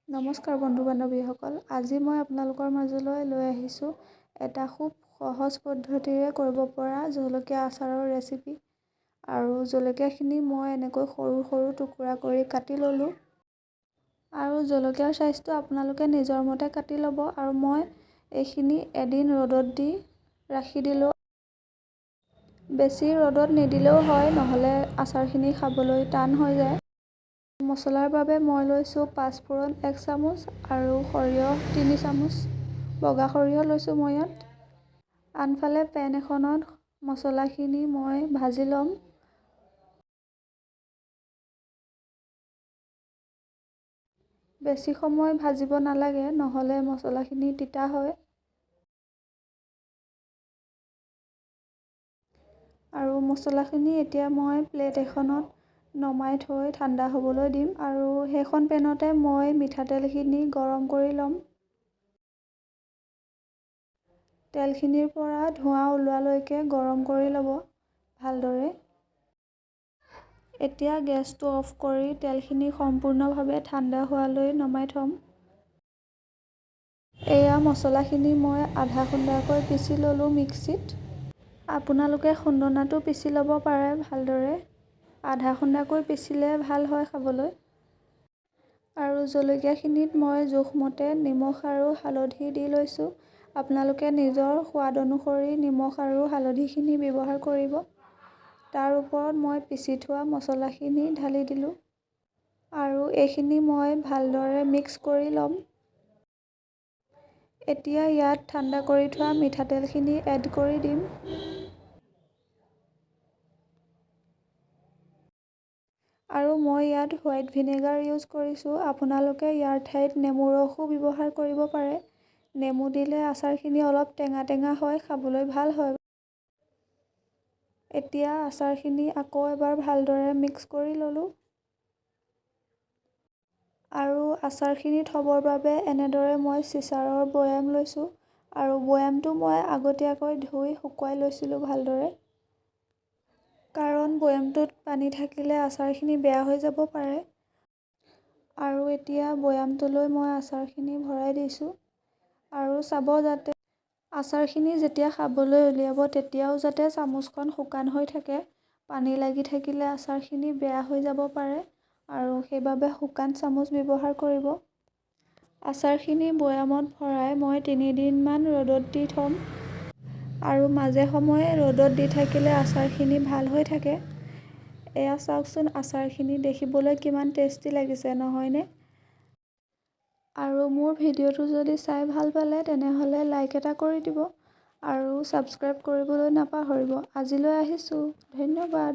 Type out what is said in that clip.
নমস্কাৰ বন্ধু বান্ধৱীসকল, আজি মই আপোনালোকৰ মাজলৈ লৈ আহিছোঁ এটা খুব সহজ পদ্ধতিৰে কৰিব পৰা জলকীয়া আচাৰৰ ৰেচিপি। আৰু জলকীয়াখিনি মই এনেকৈ সৰু সৰু টুকুৰা কৰি কাটি ল'লোঁ। আৰু জলকীয়াৰ চাইজটো আপোনালোকে নিজৰ মতে কাটি ল'ব। আৰু মই এইখিনি এদিন ৰ'দত দি ৰাখি দিলোঁ। বেছি ৰ'দত নিদিলেও হয়, নহ'লে আচাৰখিনি খাবলৈ টান হৈ যায়। মছলাৰ বাবে মই লৈছোঁ 5 ফোৰণ 1 চামুচ আৰু সৰিয়হ 3 চামুচ। বগা সৰিয়হ লৈছোঁ মই ইয়াত। আনফালে পেন এখনত মছলাখিনি মই ভাজি ল'ম। বেছি সময় ভাজিব নালাগে, নহ'লে মছলাখিনি তিতা হয়। আৰু মছলাখিনি এতিয়া মই প্লেট এখনত নমাই থৈ ঠাণ্ডা হ'বলৈ দিম। আৰু সেইখন পেনতে মই মিঠাতেলখিনি গৰম কৰি ল'ম। তেলখিনিৰ পৰা ধোঁৱা ওলোৱালৈকে গৰম কৰি ল'ব ভালদৰে। এতিয়া গেছটো অফ কৰি তেলখিনি সম্পূৰ্ণভাৱে ঠাণ্ডা হোৱালৈ নমাই থ'ম। এয়া মছলাখিনি মই আধা খুন্দাকৈ পিচি ল'লোঁ মিক্সিত। আপোনালোকে খুন্দনাটো পিচি ল'ব পাৰে ভালদৰে। আধা খুন্দাকৈ পিচিলে ভাল হয় খাবলৈ। আৰু জলকীয়াখিনিত মই জোখমতে নিমখ আৰু হালধি দি লৈছোঁ। আপোনালোকে নিজৰ সোৱাদ অনুসৰি নিমখ আৰু হালধিখিনি ব্যৱহাৰ কৰিব। তাৰ ওপৰত মই পিচি থোৱা মছলাখিনি ঢালি দিলোঁ। আৰু এইখিনি মই ভালদৰে মিক্স কৰি ল'ম। এতিয়া ইয়াত ঠাণ্ডা কৰি থোৱা মিঠাতেলখিনি এড কৰি দিম। আৰু মই ইয়াত হোৱাইট ভিনেগাৰ ইউজ কৰিছোঁ। আপোনালোকে ইয়াৰ ঠাইত নেমুৰ ৰসো ব্যৱহাৰ কৰিব পাৰে। নেমু দিলে আচাৰখিনি অলপ টেঙা টেঙা হয়, খাবলৈ ভাল হয়। এতিয়া আচাৰখিনি আকৌ এবাৰ ভালদৰে মিক্স কৰি ল'লোঁ। আৰু আচাৰখিনি থ'বৰ বাবে এনেদৰে মই চিচাৰৰ বৈয়াম লৈছোঁ। আৰু বৈয়ামটো মই আগতীয়াকৈ ধুই শুকুৱাই লৈছিলোঁ ভালদৰে। কাৰণ বৈয়ামটোত পানী থাকিলে আচাৰখিনি বেয়া হৈ যাব পাৰে। আৰু এতিয়া বৈয়ামটোলৈ মই আচাৰখিনি ভৰাই দিছোঁ। আৰু চাব যাতে আচাৰখিনি যেতিয়া খাবলৈ উলিয়াব তেতিয়াও যাতে চামুচখন শুকান হৈ থাকে। পানী লাগি থাকিলে আচাৰখিনি বেয়া হৈ যাব পাৰে। আৰু সেইবাবে শুকান চামুচ ব্যৱহাৰ কৰিব। আচাৰখিনি বৈয়ামত ভৰাই মই 3 দিনমান ৰ'দত দি থ'ম। আৰু মাজে সময়ে ৰ'দত দি থাকিলে আচাৰখিনি ভাল হৈ থাকে। এয়া চাওকচোন, আচাৰখিনি দেখিবলৈ কিমান টেষ্টি লাগিছে, নহয়নে? আৰু মোৰ ভিডিঅ'টো যদি চাই ভাল পালে তেনেহ'লে লাইক এটা কৰি দিব। আৰু ছাবস্ক্ৰাইব কৰিবলৈ নাপাহৰিব। আজিলৈ আহিছোঁ, ধন্যবাদ।